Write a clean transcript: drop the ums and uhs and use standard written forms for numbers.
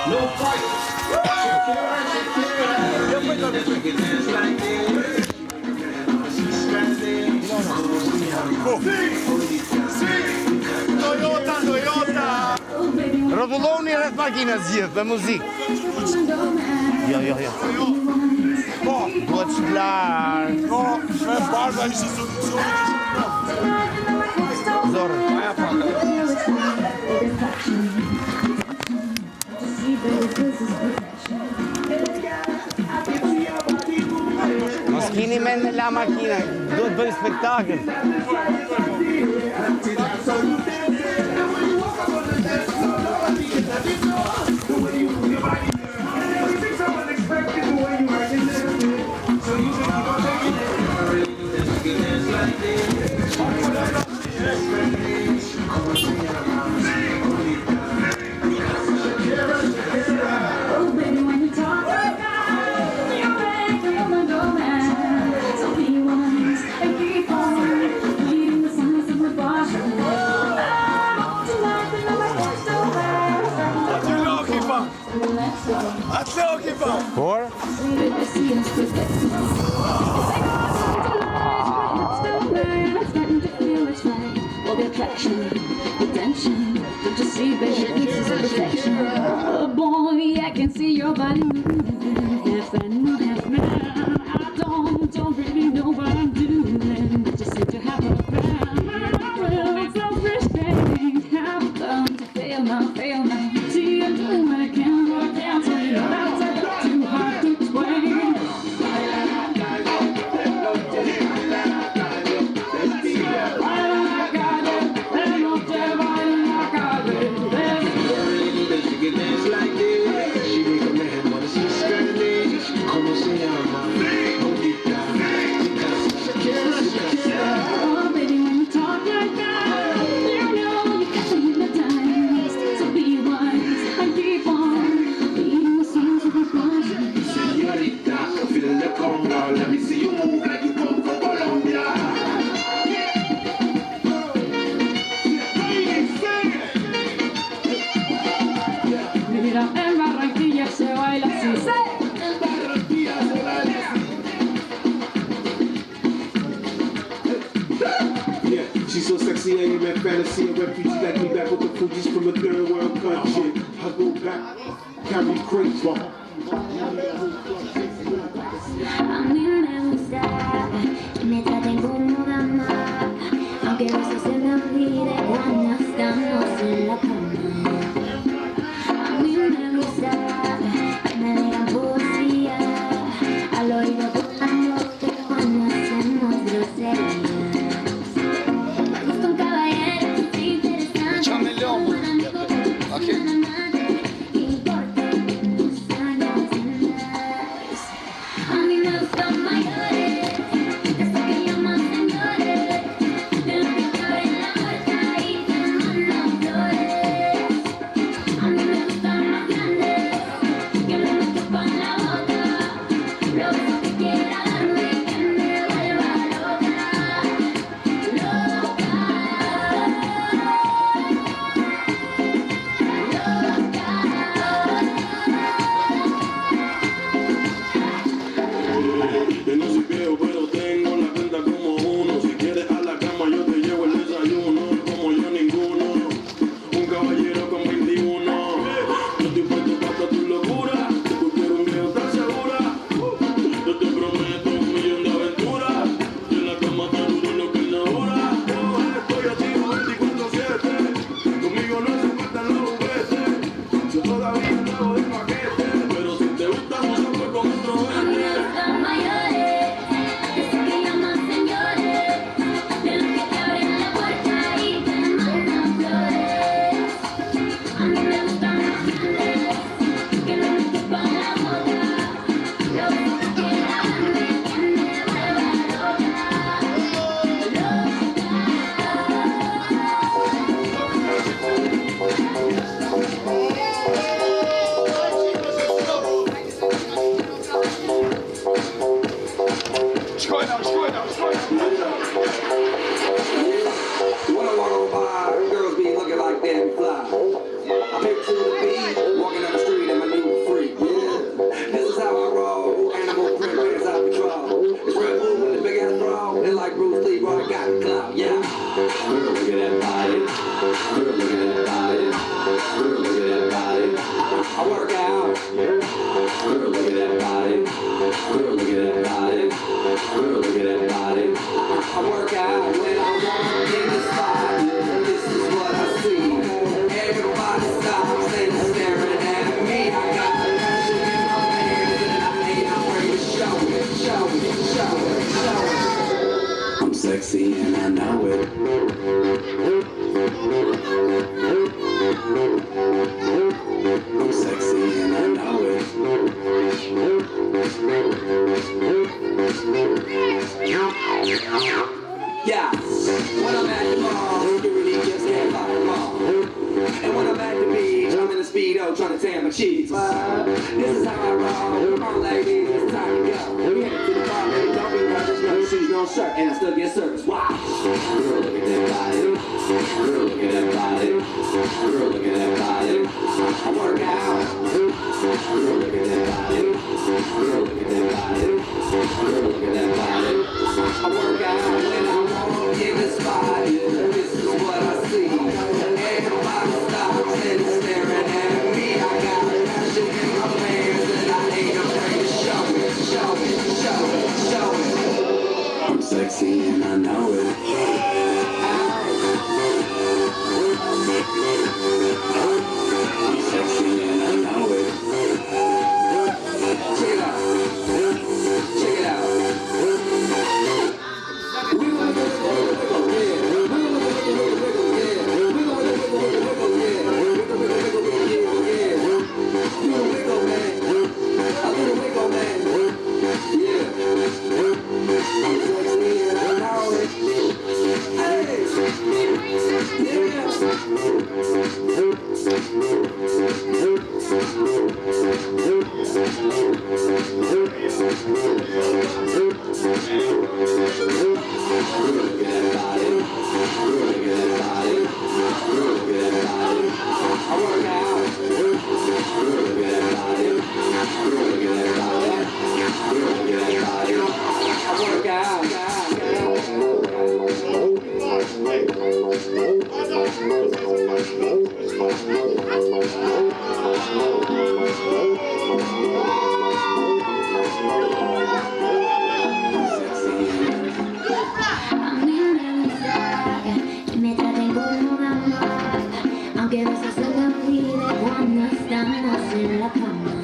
No fight. Toyota! Rrotulloni rreth makinës gjithë, me muzikë. Jo. Po, duhet shplar. Po, shme barba ishë Zorë. Maja paka. Mos kini men me la makina, duhet bëjmë spektakël. Por? Boy, I can see your body moving, half animal, half man. I don't really know what I'm doing, but just seem to have a plan. Well, self-respect, have done to fail now. See, I'm doing what I can, so you know that's too hard to explain. Let me see you move like you come from Colombia. Mira, en Barranquilla se baila así. Yeah, she's so sexy, I ain't met fantasy. A refugee like me back with the Fugees from a third world country. I go back, carry crates, A mí me gusta que me traten como dama, aunque a veces se me olvide cuando estamos en la cama. A mí me gusta que me digan poesía, al oído buscándote cuando hacemos groserías. Me gusta un caballero que es interesante, un amigo que Girls be looking like damn fly. I pick to the beat, walking speedo, trying to tan my cheeks. This is how I roll. Come on, ladies, it's time to go. We headed to the bar, baby, don't be nervous. No shoes, no shirt, and I still get service. Wow. Girl, look at that body. Girl, look at that body. Girl, look at that body. I work out. Girl, look at that body. Girl, look at that body. Girl, look at that body. I work out when I walk in the spot. This is what I see. Everybody stops and is staring at me. I got passion in my pants and I ain't afraid to show it, show it, show it, show it. I'm sexy and I know it. I'm sexy and I know it. Check it out. Check it out. We gonna wiggle, yeah. We gonna wiggle, yeah. We gonna wiggle, yeah. We gonna wiggle, yeah. You a wiggle man. A little wiggle man. Yeah. I'm sexy and I know it. Hey. Aunque a veces se me olvide cuando estamos en la cama.